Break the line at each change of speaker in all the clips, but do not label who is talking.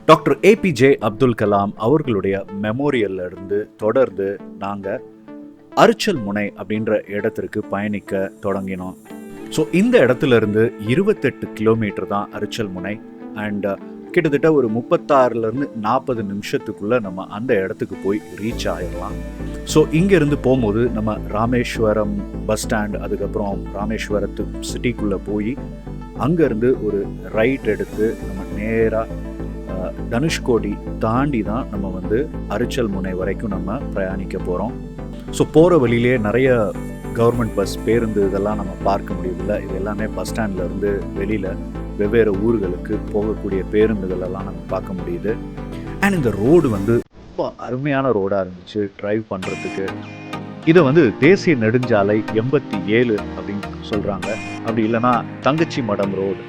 Doctor APJ Abdul Kalam அவர்களுடைய மெமோரியல்ல இருந்து தொடர்ந்து நாங்கள் அரிச்சல் முனை அப்படின்ற இடத்திற்கு பயணிக்க தொடங்கினோம். ஸோ இந்த இடத்துல இருந்து 28 கிலோமீட்டர் தான் அரிச்சல் முனை. அண்ட் கிட்டத்தட்ட ஒரு 36லேருந்து 40 நிமிஷத்துக்குள்ள நம்ம அந்த இடத்துக்கு போய் ரீச் ஆகிடலாம். ஸோ இங்கேருந்து போகும்போது நம்ம ராமேஸ்வரம் பஸ் ஸ்டாண்ட், அதுக்கப்புறம் ராமேஸ்வரத்து சிட்டிக்குள்ளே போய் அங்கேருந்து ஒரு ரைட் எடுத்து நம்ம நேராக தனுஷ்கோடி தாண்டி தான் நம்ம வந்து அரிச்சல் முனை வரைக்கும் நம்ம பிரயாணிக்க போகிறோம். ஸோ போகிற வழியிலே நிறைய கவர்மெண்ட் பஸ், பேருந்து இதெல்லாம் நம்ம பார்க்க முடியுதில்ல. இது எல்லாமே பஸ் ஸ்டாண்டில் இருந்து வெளியில் வெவ்வேறு ஊர்களுக்கு போகக்கூடிய பேருந்துகள் எல்லாம் நம்ம பார்க்க முடியுது. அண்ட் இந்த ரோடு வந்து ரொம்ப அருமையான ரோடாக இருந்துச்சு டிரைவ் பண்ணுறதுக்கு. இதை வந்து தேசிய நெடுஞ்சாலை 87 அப்படின்னு சொல்கிறாங்க. அப்படி இல்லைன்னா Thangachimadam road,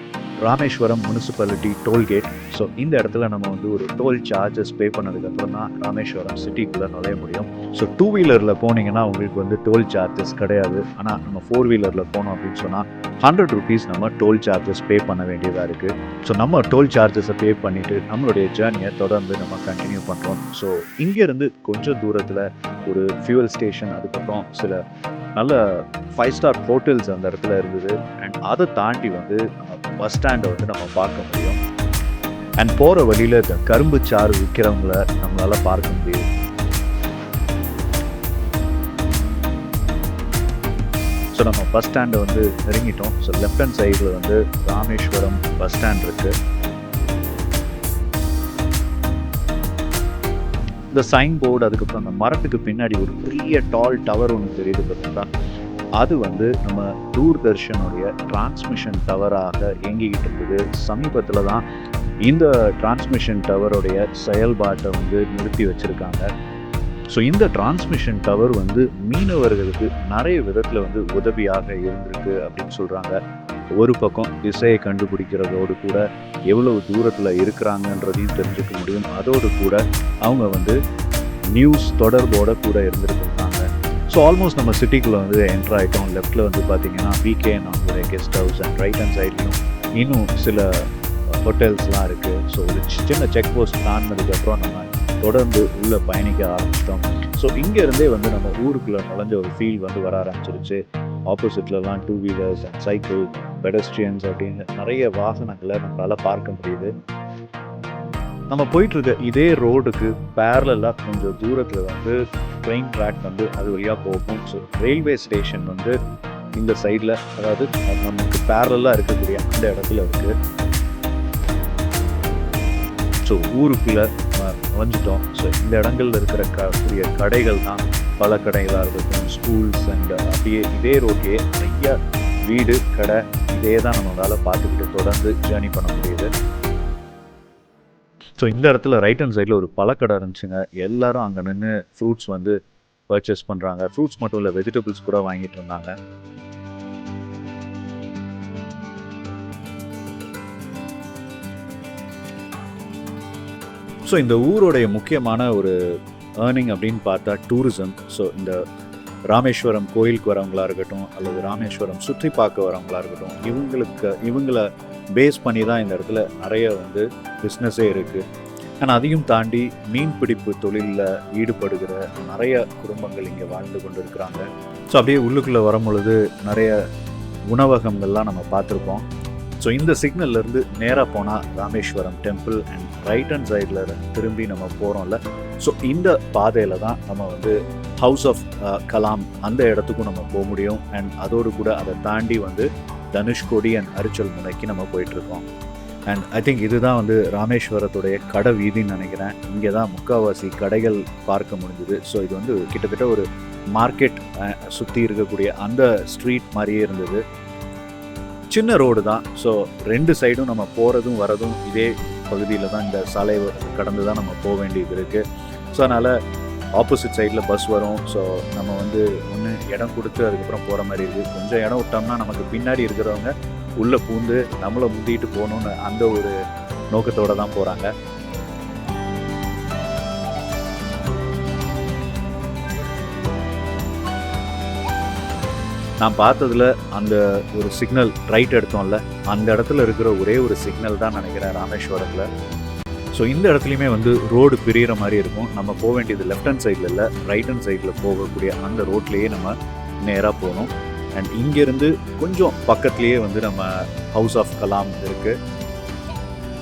Rameswaram municipality tollgate. So இந்த இடத்துல நம்ம வந்து ஒரு டோல் சார்ஜஸ் பே பண்ணதுக்கப்புறம் தான் ராமேஸ்வரம் சிட்டிக்குள்ளே நுழைய முடியும். ஸோ 2 வீலரில் போனீங்கன்னா உங்களுக்கு வந்து டோல் சார்ஜஸ் கிடையாது. ஆனால் நம்ம 4 வீலரில் போனோம் அப்படின்னு சொன்னால் 100 rupees நம்ம டோல் சார்ஜஸ் பே பண்ண வேண்டியதாக இருக்குது. ஸோ நம்ம டோல் சார்ஜஸை பே பண்ணிவிட்டு நம்மளுடைய ஜேர்னியை தொடர்ந்து நம்ம கண்டினியூ பண்ணுறோம். ஸோ இங்கேருந்து கொஞ்சம் தூரத்தில் ஒரு ஃபியூவல் ஸ்டேஷன், அதுக்கப்புறம் சில நல்ல 5 ஸ்டார் ஹோட்டல்ஸ் அந்த இடத்துல இருந்தது. அண்ட் அதை தாண்டி வந்து நம்ம பஸ் ஸ்டாண்டை வந்து நம்ம பார்க்க முடியும். அண்ட் போகிற வழியில் இந்த கரும்பு சாறு விற்கிறவங்கள நம்மளால் பார்க்க முடியும். ஸோ நம்ம பஸ் ஸ்டாண்டை வந்து நெருங்கிட்டோம். ஸோ லெஃப்ட் ஹேண்ட் சைடில் வந்து ராமேஸ்வரம் பஸ் ஸ்டாண்ட் இருக்குது. இந்த சைன் போர்டு, அதுக்கப்புறம் அந்த மரத்துக்கு பின்னாடி ஒரு பெரிய டால் டவர் ஒன்று தெரியுது பார்த்தீங்களா, அது வந்து நம்ம தூர்தர்ஷனுடைய டிரான்ஸ்மிஷன் டவராக இயங்கிக்கிட்டு இருக்குது. சமீபத்தில் தான் இந்த டிரான்ஸ்மிஷன் டவருடைய செயல்பாட்டை வந்து நிறுத்தி வச்சுருக்காங்க. ஸோ இந்த டிரான்ஸ்மிஷன் டவர் வந்து மீனவர்களுக்கு நிறைய விதத்தில் வந்து உதவியாக இருந்திருக்கு அப்படின்னு சொல்கிறாங்க. ஒரு பக்கம் திசையை கண்டுபிடிக்கிறதோடு கூட எவ்வளவு தூரத்தில் இருக்கிறாங்கன்றதையும் தெரிஞ்சுக்க முடியும். அதோடு கூட அவங்க வந்து நியூஸ் தொடர்போடு கூட இருந்துருக்காங்க. ஸோ ஆல்மோஸ்ட் நம்ம சிட்டிக்குள்ளே வந்து என்ட்ரு ஆகிட்டோம். லெஃப்ட்டில் வந்து பார்த்திங்கன்னா விகே நம்மளுடைய guest house, and right hand சைட்லையும் இன்னும் சில ஹோட்டல்ஸ்லாம் இருக்குது. ஸோ ஒரு சின்ன செக் போஸ்ட் தாண்டினதுக்கப்புறம் நம்ம தொடர்ந்து உள்ளே பயணிக்க ஆரம்பிச்சிட்டோம். ஸோ இங்கேருந்தே வந்து நம்ம ஊருக்குள்ளே நுழைஞ்ச ஒரு ஃபீல் வந்து வர ஆரம்பிச்சிருச்சு. ஆப்போசிட்லலாம் 2 வீலர்ஸ் அண்ட் சைக்கிள், பெடஸ்ட்ரியன்ஸ் அப்படின்னு நிறைய வாகனங்களை நம்மளால் பார்க்க முடியுது. நம்ம போயிட்டுருக்க இதே ரோடுக்கு பேரலாக கொஞ்சம் தூரத்தில் வந்து ட்ரெயின் ட்ராக் வந்து அது வழியாக போகும். ஸோ ரயில்வே ஸ்டேஷன் வந்து இந்த சைடில், அதாவது நமக்கு பேரலாக இருக்கக்கூடிய அந்த இடத்துல இருக்குது. ஸோ ஊருக்குள்ளே நுழைஞ்சிட்டோம். ஸோ இந்த இடங்களில் இருக்கிற கூடிய கடைகள் தான் பல கடைகளாக இருக்கட்டும், ஸ்கூல்ஸ், அண்ட் அப்படியே இதே ரோட்லேயே நிறைய வீடு, கடை, இதே தான் நம்மளால் பார்த்துக்கிட்டு தொடர்ந்து ஜேர்னி பண்ண முடியுது. ஸோ இந்த இடத்துல ரைட் ஹேண்ட் சைடில் ஒரு பழக்கடை இருந்துச்சுங்க. எல்லாரும் அங்கே நின்று ஃப்ரூட்ஸ் வந்து பர்ச்சேஸ் பண்ணுறாங்க. ஃப்ரூட்ஸ் மட்டும் இல்லை, வெஜிடபிள்ஸ் கூட வாங்கிட்டு இருந்தாங்க. ஸோ இந்த ஊரோடைய முக்கியமான ஒரு ஏர்னிங் அப்படின்னு பார்த்தா டூரிசம். ஸோ இந்த ராமேஸ்வரம் கோயிலுக்கு வரவங்களா இருக்கட்டும், அல்லது ராமேஸ்வரம் சுற்றி பார்க்க வரவங்களா இருக்கட்டும், இவங்களை பேஸ் பண்ணி தான் இந்த இடத்துல நிறைய வந்து பிஸ்னஸே இருக்குது. ஆனால் அதையும் தாண்டி மீன்பிடிப்பு தொழிலில் ஈடுபடுகிற நிறைய குடும்பங்கள் இங்கே வாழ்ந்து கொண்டு இருக்கிறாங்க. ஸோ அப்படியே உள்ளுக்குள்ளே வரும் பொழுது நிறைய உணவகங்கள்லாம் நம்ம பார்த்துருக்கோம். ஸோ இந்த சிக்னல்லேருந்து நேராக போனால் Rameswaram temple, and right hand சைடில் திரும்பி நம்ம போகிறோம்ல, ஸோ இந்த பாதையில் தான் நம்ம வந்து ஹவுஸ் ஆஃப் கலாம் அந்த இடத்துக்கும் நம்ம போக முடியும். அண்ட் அதோடு கூட அதை தாண்டி வந்து தனுஷ்கோடி அண்ட் அரிச்சல் முனைக்கு நம்ம போயிட்டுருக்கோம். அண்ட் ஐ திங்க் இதுதான் வந்து ராமேஸ்வரத்துடைய கடை வீதின்னு நினைக்கிறேன். இங்கே தான் முக்கால்வாசி கடைகள் பார்க்க முடிஞ்சுது. ஸோ இது வந்து கிட்டத்தட்ட ஒரு மார்க்கெட் சுற்றி இருக்கக்கூடிய அந்த ஸ்ட்ரீட் மாதிரியே இருந்தது. சின்ன ரோடு தான். ஸோ 2 சைடும் நம்ம போகிறதும் வரதும் இதே பகுதியில் தான், இந்த சாலை கடந்து தான் நம்ம போக வேண்டியது இருக்குது. ஸோ அதனால் ஆப்போசிட் சைடில் பஸ் வரும். ஸோ நம்ம வந்து ஒன்று இடம் கொடுத்து அதுக்கப்புறம் போகிற மாதிரி இருக்குது. கொஞ்சம் இடம் விட்டோம்னா நமக்கு பின்னாடி இருக்கிறவங்க உள்ளே பூந்து நம்மளை முந்திட்டு போகணுன்னு அந்த ஒரு நோக்கத்தோடு தான் போகிறாங்க. நான் பார்த்ததில் அந்த ஒரு சிக்னல் ரைட் எடுத்தோம்ல, அந்த இடத்துல இருக்கிற ஒரே ஒரு சிக்னல் தான் நினைக்கிறேன் ராமேஸ்வரத்தில். ஸோ இந்த இடத்துலையுமே வந்து ரோடு பிரியிற மாதிரி இருக்கும். நம்ம போக வேண்டியது லெஃப்ட் ஹேண்ட் சைடில் இல்லை, ரைட் ஹேண்ட் சைடில் போகக்கூடிய அந்த ரோட்லேயே நம்ம நேராக போகணும். அண்ட் இங்கேருந்து கொஞ்சம் பக்கத்துலேயே வந்து நம்ம ஹவுஸ் ஆஃப் கலாம் இருக்குது.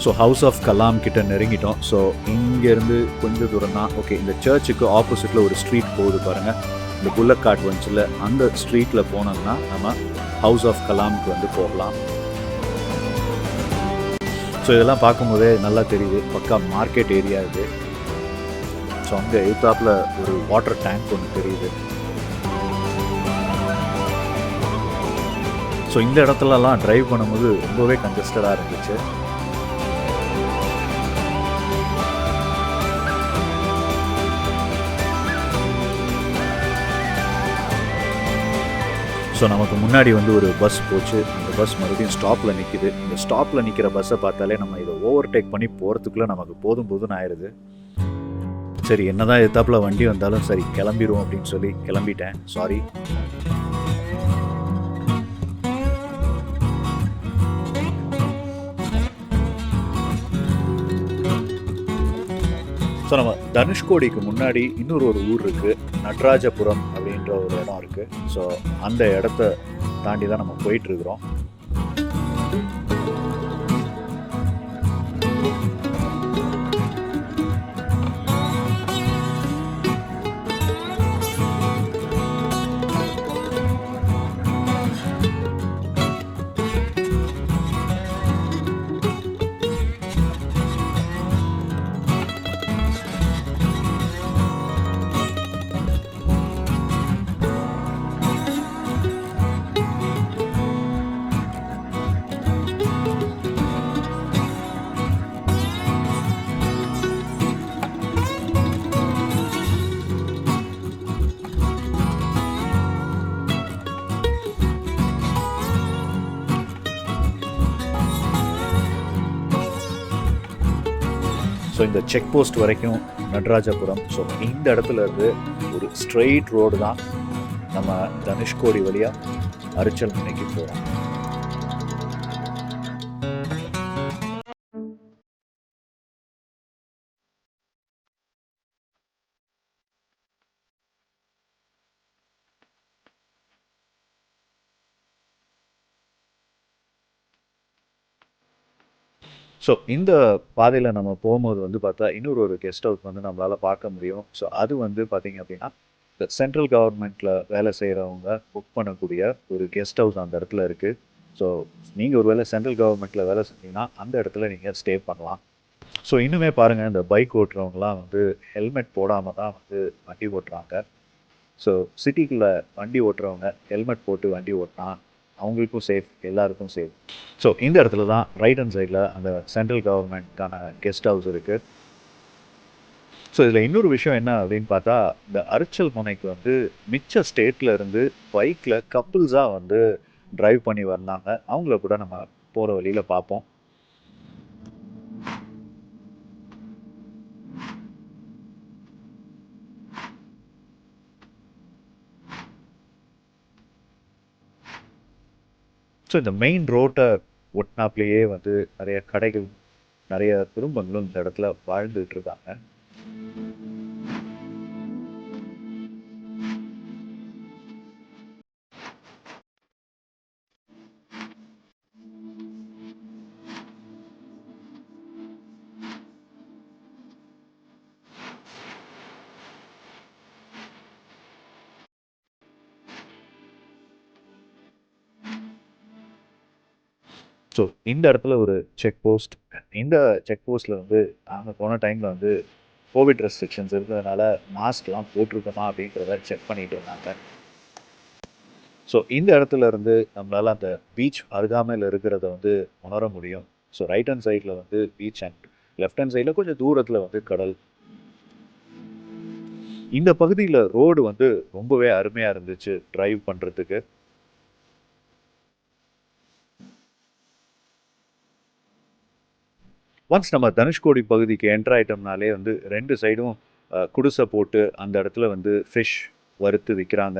ஸோ ஹவுஸ் ஆஃப் கலாம் கிட்ட நெருங்கிட்டோம். ஸோ இங்கேருந்து கொஞ்சம் தூரம் தான். ஓகே, இந்த சர்ச்சுக்கு ஆப்போசிட்டில் ஒரு ஸ்ட்ரீட் போகுது பாருங்கள், இந்த புல்லட் கார்ட் வந்துச்சுல, அந்த ஸ்ட்ரீட்டில் போனோம்னா நம்ம ஹவுஸ் ஆஃப் கலாமுக்கு வந்து போகலாம். ஸோ இதெல்லாம் பார்க்கும்போதே நல்லா தெரியுது, பக்கா மார்க்கெட் ஏரியா இது. ஸோ அங்கே எதிர்த்தாப்பில் ஒரு வாட்டர் டேங்க் ஒன்று தெரியுது. ஸோ இந்த இடத்துலலாம் ட்ரைவ் பண்ணும்போது ரொம்பவே கன்ஜஸ்டடாக இருந்துச்சு. ஸோ நமக்கு முன்னாடி வந்து ஒரு பஸ் போச்சு. அந்த பஸ் மறுபடியும் ஸ்டாப்பில் நிற்கிது. இந்த ஸ்டாப்பில் நிற்கிற பஸ்ஸை பார்த்தாலே நம்ம இதை ஓவர்டேக் பண்ணி போகிறதுக்குள்ளே நமக்கு போதும்னு ஆயிடுது. சரி, என்னதான் எத்தாப்பில் வண்டி வந்தாலும் சரி கிளம்பிடுவோம் அப்படின்னு சொல்லி கிளம்பிட்டேன். சாரி. ஸோ நம்ம தனுஷ்கோடிக்கு முன்னாடி இன்னொரு ஒரு ஊர் இருக்குது, நடராஜபுரம் அப்படின்ற ஒரு இடம் இருக்குது. ஸோ அந்த இடத்த தாண்டி தான் நம்ம போயிட்டுருக்குறோம். ஸோ இந்த செக் போஸ்ட் வரைக்கும் நடராஜபுரம். ஸோ இந்த இடத்துல இருந்து ஒரு ஸ்ட்ரெயிட் ரோடு தான் நம்ம தனுஷ்கோடி வழியாக அரிச்சல் முனைக்கு போகிறோம். ஸோ இந்த பாதையில் நம்ம போகும்போது வந்து பார்த்தா இன்னொரு ஒரு கெஸ்ட் ஹவுஸ் வந்து நம்மளால் பார்க்க முடியும். ஸோ அது வந்து பார்த்திங்க அப்படின்னா இந்த சென்ட்ரல் கவர்மெண்ட்டில் வேலை செய்கிறவங்க புக் பண்ணக்கூடிய ஒரு கெஸ்ட் ஹவுஸ் அந்த இடத்துல இருக்குது. ஸோ நீங்கள் ஒரு வேளை சென்ட்ரல் கவர்மெண்ட்டில் வேலை செஞ்சீங்கன்னா அந்த இடத்துல நீங்கள் ஸ்டே பண்ணலாம். ஸோ இன்னுமே பாருங்கள், இந்த பைக் ஓட்டுறவங்களாம் வந்து ஹெல்மெட் போடாமல் தான் வந்து வண்டி ஓட்டுறாங்க. ஸோ சிட்டிக்குள்ளே வண்டி ஓட்டுறவங்க ஹெல்மெட் போட்டு வண்டி ஓட்டினா அவங்களுக்கும் சேஃப், எல்லாருக்கும் சேஃப். ஸோ இந்த இடத்துல தான் ரைட் ஹேண்ட் சைடில் அந்த சென்ட்ரல் கவர்மெண்ட்கான கெஸ்ட் ஹவுஸ் இருக்குது. ஸோ இதில் இன்னொரு விஷயம் என்ன அப்படின்னு பார்த்தா, இந்த அரிச்சல் முனைக்கு வந்து மிச்ச ஸ்டேட்டில் இருந்து பைக்கில் கப்புள்ஸாக வந்து ட்ரைவ் பண்ணி வந்தாங்க. அவங்கள கூட நம்ம போகிற வழியில் பார்ப்போம். ஸோ இந்த மெயின் ரோட்டை ஒட்டினாப்லேயே வந்து நிறைய கடைகள், நிறைய குடும்பங்களும் இந்த இடத்துல வாழ்ந்துட்டு இருக்காங்க. ஸோ இந்த இடத்துல ஒரு செக் போஸ்ட். இந்த செக் போஸ்ட்டில் வந்து நாங்கள் போன டைமில் வந்து கோவிட் ரெஸ்ட்ரிக்ஷன்ஸ் இருக்கிறதுனால மாஸ்க்லாம் போட்டிருக்கோமா அப்படின்றத செக் பண்ணிட்டு இருந்தாங்க. ஸோ இந்த இடத்துல இருந்து நம்மளால் அந்த பீச் அருகாமையில் இருக்கிறத வந்து உணர முடியும். ஸோ ரைட் ஹேண்ட் சைடில் வந்து பீச் அண்ட் லெஃப்ட் ஹேண்ட் சைடில் கொஞ்சம் தூரத்தில் வந்து கடல். இந்த பகுதியில் ரோடு வந்து ரொம்பவே அருமையாக இருந்துச்சு ட்ரைவ் பண்ணுறதுக்கு. ஒன்ஸ் நம்ம தனுஷ்கோடி பகுதிக்கு என்டர் ஆகிட்டோம்னாலே வந்து 2 சைடும் குடிசை போட்டு அந்த இடத்துல வந்து ஃபிஷ் வறுத்து விற்கிறாங்க.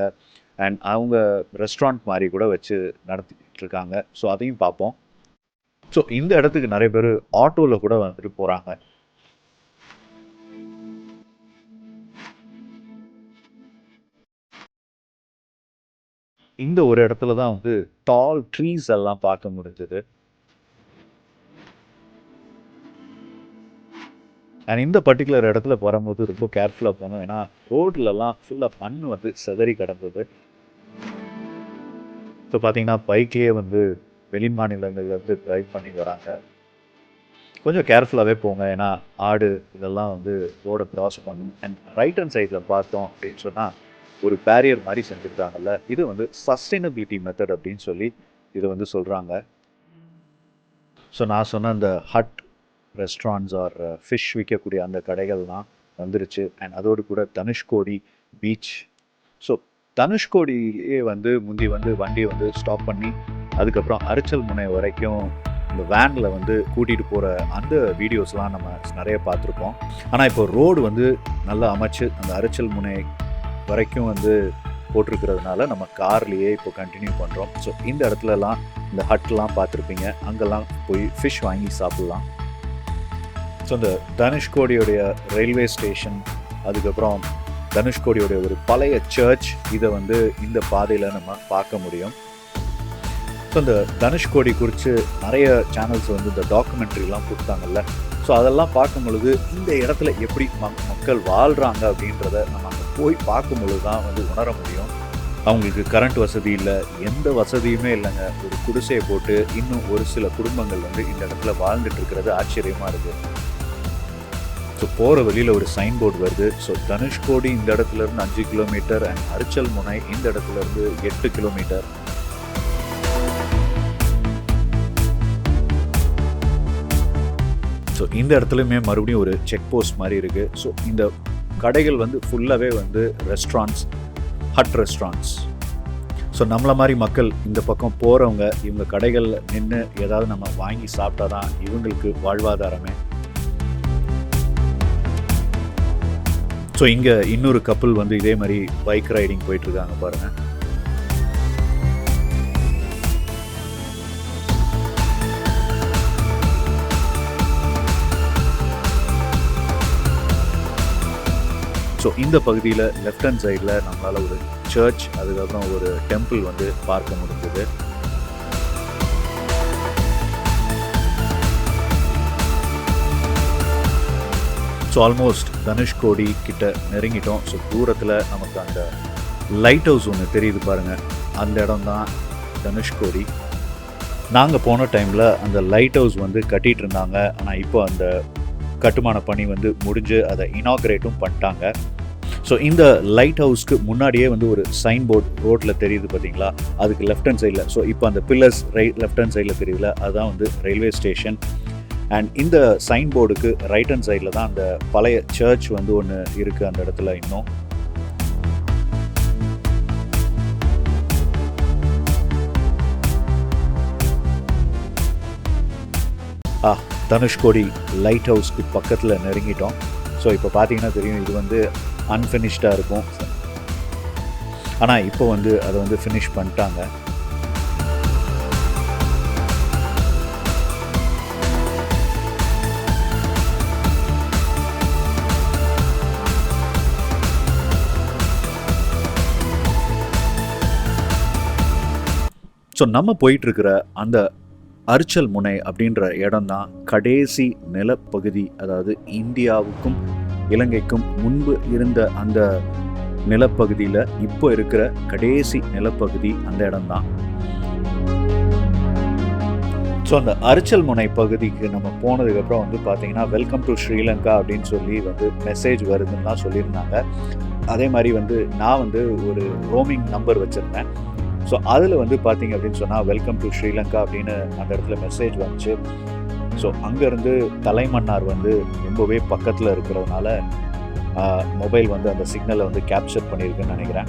அண்ட் அவங்க ரெஸ்டாரண்ட் மாதிரி கூட வச்சு நடத்திட்டு இருக்காங்க. ஸோ அதையும் பார்ப்போம். ஸோ இந்த இடத்துக்கு நிறைய பேர் ஆட்டோவில் கூட வந்துட்டு போகிறாங்க. இந்த ஒரு இடத்துல தான் வந்து டால் ட்ரீஸ் எல்லாம் பார்க்க முடிஞ்சது. அண்ட் இந்த பர்டிகுலர் இடத்துல வரும்போது ரொம்ப கேர்ஃபுல்லாக போகணும். ஏன்னா ரோட்லலாம் ஃபுல்லாக மண் வந்து சிதறி கிடந்தது. ஸோ பார்த்தீங்கன்னா பைக்லேயே வந்து வெளி மாநிலங்கள்ல வந்து ட்ரைவ் பண்ணி வராங்க. கொஞ்சம் கேர்ஃபுல்லாகவே போங்க. ஏன்னா ஆடு இதெல்லாம் வந்து ரோடை க்ராஸ் பண்ணும். அண்ட் ரைட் ஹேண்ட் சைடில் பார்த்தோம் அப்படின்னு சொன்னால் ஒரு பேரியர் மாதிரி செஞ்சுருக்காங்கல்ல, இது வந்து சஸ்டைனபிலிட்டி மெத்தட் அப்படின்னு சொல்லி இதை வந்து சொல்கிறாங்க. ஸோ நான் சொன்ன அந்த ஹட் ரெஸ்டாரண்ட்ஸ் ஆர் ஃபிஷ் விற்கக்கூடிய அந்த கடைகள்லாம் வந்துருச்சு. அண்ட் அதோடு கூட தனுஷ்கோடி பீச். ஸோ தனுஷ்கோடியே வந்து முந்தி வந்து வண்டியை வந்து ஸ்டாப் பண்ணி அதுக்கப்புறம் அரிச்சல் முனை வரைக்கும் இந்த வேனில் வந்து கூட்டிகிட்டு போகிற அந்த வீடியோஸ்லாம் நம்ம நிறைய பார்த்துருப்போம். ஆனால் இப்போ ரோடு வந்து நல்லா அமைச்சு அந்த அரிச்சல் முனை வரைக்கும் வந்து போட்டிருக்கிறதுனால நம்ம கார்லேயே இப்போ கண்டினியூ பண்ணுறோம். ஸோ இந்த இடத்துலலாம் இந்த ஹட்லாம் பார்த்துருப்பீங்க, அங்கெல்லாம் போய் ஃபிஷ் வாங்கி சாப்பிட்லாம். ஸோ இந்த தனுஷ்கோடியோடைய ரயில்வே ஸ்டேஷன், அதுக்கப்புறம் தனுஷ்கோடியோடைய ஒரு பழைய சர்ச், இதை வந்து இந்த பாதையில் நம்ம பார்க்க முடியும். ஸோ இந்த தனுஷ்கோடி குறித்து நிறைய சேனல்ஸ் வந்து இந்த டாக்குமெண்ட்ரிலாம் கொடுத்தாங்கல்ல, ஸோ அதெல்லாம் பார்க்கும் பொழுது இந்த இடத்துல எப்படி மக்கள் வாழ்கிறாங்க அப்படின்றத நம்ம அங்கே போய் பார்க்கும் பொழுது தான் வந்து உணர முடியும். அவங்களுக்கு கரண்ட் வசதி இல்லை, எந்த வசதியுமே இல்லைங்க. ஒரு குடிசையை போட்டு இன்னும் ஒரு சில குடும்பங்கள் வந்து இந்த இடத்துல வாழ்ந்துட்டு இருக்கிறது ஆச்சரியமாக இருக்குது. ஸோ போகிற வழியில் ஒரு சைன் போர்டு வருது. ஸோ தனுஷ்கோடி இந்த இடத்துலேருந்து 5 கிலோமீட்டர் அண்ட் அரிச்சல் முனை இந்த இடத்துலேருந்து 8 கிலோமீட்டர். ஸோ இந்த இடத்துலையுமே மறுபடியும் ஒரு செக் போஸ்ட் மாதிரி இருக்குது. ஸோ இந்த கடைகள் வந்து ஃபுல்லாகவே வந்து ரெஸ்டாரண்ட்ஸ், ஹட் ரெஸ்டாரண்ட்ஸ். ஸோ நம்மளை மாதிரி மக்கள் இந்த பக்கம் போகிறவங்க இவங்க கடைகளில் நின்று ஏதாவது நம்ம வாங்கி சாப்பிட்டா தான் இவங்களுக்கு வாழ்வாதாரமே. ஸோ இங்கே இன்னொரு கப்பல் வந்து இதே மாதிரி பைக் ரைடிங் போயிட்டுருக்காங்க பாருங்கள். ஸோ இந்த பகுதியில் லெஃப்ட் ஹேண்ட் சைடில் நம்மளால் ஒரு சர்ச், அதுக்கப்புறம் ஒரு டெம்பிள் வந்து பார்க்க முடிஞ்சது. ஸோ ஆல்மோஸ்ட் தனுஷ்கோடி கிட்ட நெருங்கிட்டோம். ஸோ தூரத்தில் நமக்கு அந்த லைட் ஹவுஸ் ஒன்று தெரியுது பாருங்கள், அந்த இடம் தான் தனுஷ்கோடி. நாங்கள் போன டைமில் அந்த லைட் ஹவுஸ் வந்து கட்டிகிட்டு இருந்தாங்க. ஆனால் இப்போ அந்த கட்டுமான பணி வந்து முடிஞ்சு அதை இனாக்ரேட்டும் பண்ணிட்டாங்க. ஸோ இந்த லைட் ஹவுஸ்க்கு முன்னாடியே வந்து ஒரு சைன் போர்டு ரோட்டில் தெரியுது பார்த்தீங்களா, அதுக்கு லெஃப்ட் ஹேண்ட் சைடில். ஸோ இப்போ அந்த பில்லர்ஸ் லெஃப்ட் ஹேண்ட் சைடில் தெரியுதுல, அதுதான் வந்து ரயில்வே ஸ்டேஷன். அண்ட் இந்த சைன் போர்டுக்கு ரைட் ஹேண்ட் சைடில் தான் அந்த பழைய சர்ச் வந்து ஒன்று இருக்குது அந்த இடத்துல இன்னும். தனுஷ்கோடி லைட் ஹவுஸ்க்கு பக்கத்தில் நெருங்கிட்டோம். ஸோ இப்போ பார்த்தீங்கன்னா தெரியும், இது வந்து அன்ஃபினிஷ்டாக இருக்கும். ஆனால் இப்போ வந்து அதை வந்து ஃபினிஷ் பண்ணிட்டாங்க. ஸோ நம்ம போயிட்டுருக்கிற அந்த அரிச்சல் முனை அப்படின்ற இடம் தான் கடைசி நிலப்பகுதி. அதாவது இந்தியாவுக்கும் இலங்கைக்கும் முன்பு இருந்த அந்த நிலப்பகுதியில் இப்போ இருக்கிற கடைசி நிலப்பகுதி அந்த இடம்தான். ஸோ அந்த அரிச்சல் முனை பகுதிக்கு நம்ம போனதுக்கப்புறம் வந்து பார்த்தீங்கன்னா வெல்கம் டு ஸ்ரீலங்கா அப்படின்னு சொல்லி வந்து மெசேஜ் வருதுன்னு தான் சொல்லியிருந்தாங்க. அதே மாதிரி வந்து நான் வந்து ஒரு ரோமிங் நம்பர் வச்சுருந்தேன். ஸோ அதில் வந்து பார்த்தீங்க அப்படின்னு சொன்னால் வெல்கம் டு ஸ்ரீலங்கா அப்படின்னு அந்த இடத்துல மெசேஜ் வந்துச்சு. ஸோ அங்கேருந்து தலைமன்னார் வந்து ரொம்பவே பக்கத்தில் இருக்கிறதுனால மொபைல் வந்து அந்த சிக்னலை வந்து கேப்சர் பண்ணியிருக்குன்னு நினைக்கிறேன்.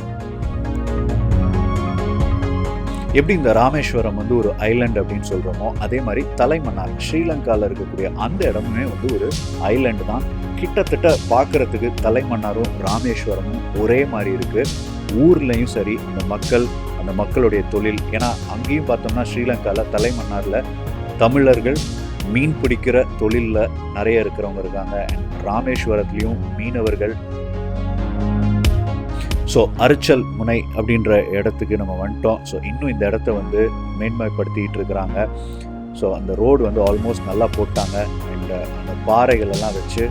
எப்படி இந்த ராமேஸ்வரம் வந்து ஒரு ஐலண்ட் அப்படின்னு சொல்கிறோமோ, அதே மாதிரி தலைமன்னார் ஸ்ரீலங்காவில் இருக்கக்கூடிய அந்த இடமுமே வந்து ஒரு ஐலண்டு தான். கிட்டத்தட்ட பார்க்குறதுக்கு தலைமன்னாரும் ராமேஸ்வரமும் ஒரே மாதிரி இருக்குது. ஊர்லேயும் சரி, அந்த மக்களுடைய தொழில், ஏன்னா அங்கேயும் பார்த்தோம்னா ஸ்ரீலங்காவில் தலைமன்னாரில் தமிழர்கள் மீன் பிடிக்கிற தொழிலில் நிறைய இருக்கிறவங்க இருக்காங்க. ராமேஸ்வரத்துலேயும் மீனவர்கள். ஸோ அரிச்சல் முனை அப்படின்ற இடத்துக்கு நம்ம வந்துட்டோம். ஸோ இன்னும் இந்த இடத்த வந்து மேன்மைப்படுத்திகிட்டு இருக்கிறாங்க. ஸோ அந்த ரோடு வந்து ஆல்மோஸ்ட் நல்லா போட்டாங்க. அந்த பாறைகள் எல்லாம் வச்சு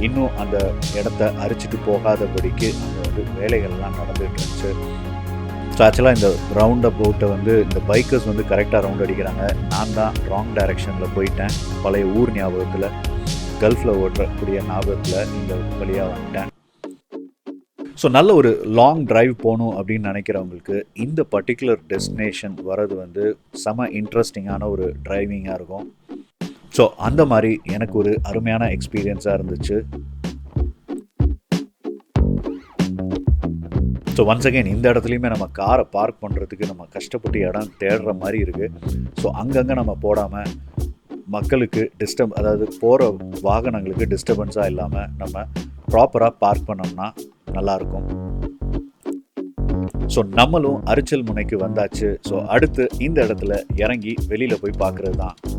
இன்னும் அந்த இடத்த அரிச்சிட்டு போகாதபடிக்கு அங்கே வந்து வேலைகள்லாம் நடந்துகிட்டு இருந்துச்சு. ஸோ ஆக்சுவலாக இந்த ரவுண்ட் அபவுட்டை வந்து இந்த பைக்கர்ஸ் வந்து கரெக்டாக ரவுண்ட் அடிக்கிறாங்க. நான் தான் ராங் டைரெக்ஷனில் போயிட்டேன். பழைய ஊர் ஞாபகத்தில், கல்ஃபில் ஓட்டக்கூடிய ஞாபகத்தில் இந்த வழியாக வந்துட்டேன். ஸோ நல்ல ஒரு லாங் டிரைவ் போகணும் அப்படின்னு நினைக்கிறவங்களுக்கு இந்த பர்டிகுலர் டெஸ்டினேஷன் வர்றது வந்து செம இன்ட்ரெஸ்டிங்கான ஒரு டிரைவிங்காக இருக்கும். ஸோ அந்த மாதிரி எனக்கு ஒரு அருமையான எக்ஸ்பீரியன்ஸாக இருந்துச்சு. ஸோ ஒன்ஸ் அகெயின் இந்த இடத்துலையுமே நம்ம காரை பார்க் பண்ணுறதுக்கு நம்ம கஷ்டப்பட்டு இடம் தேடுற மாதிரி இருக்குது. ஸோ அங்கங்கே நம்ம போடாமல் மக்களுக்கு அதாவது போகிற வாகனங்களுக்கு டிஸ்டர்பன்ஸாக இல்லாமல் நம்ம ப்ராப்பராக பார்க் பண்ணோம்னா நல்லாயிருக்கும். ஸோ நம்மளும் அரிச்சல் முனைக்கு வந்தாச்சு. ஸோ அடுத்து இந்த இடத்துல இறங்கி வெளியில் போய் பார்க்குறது தான்.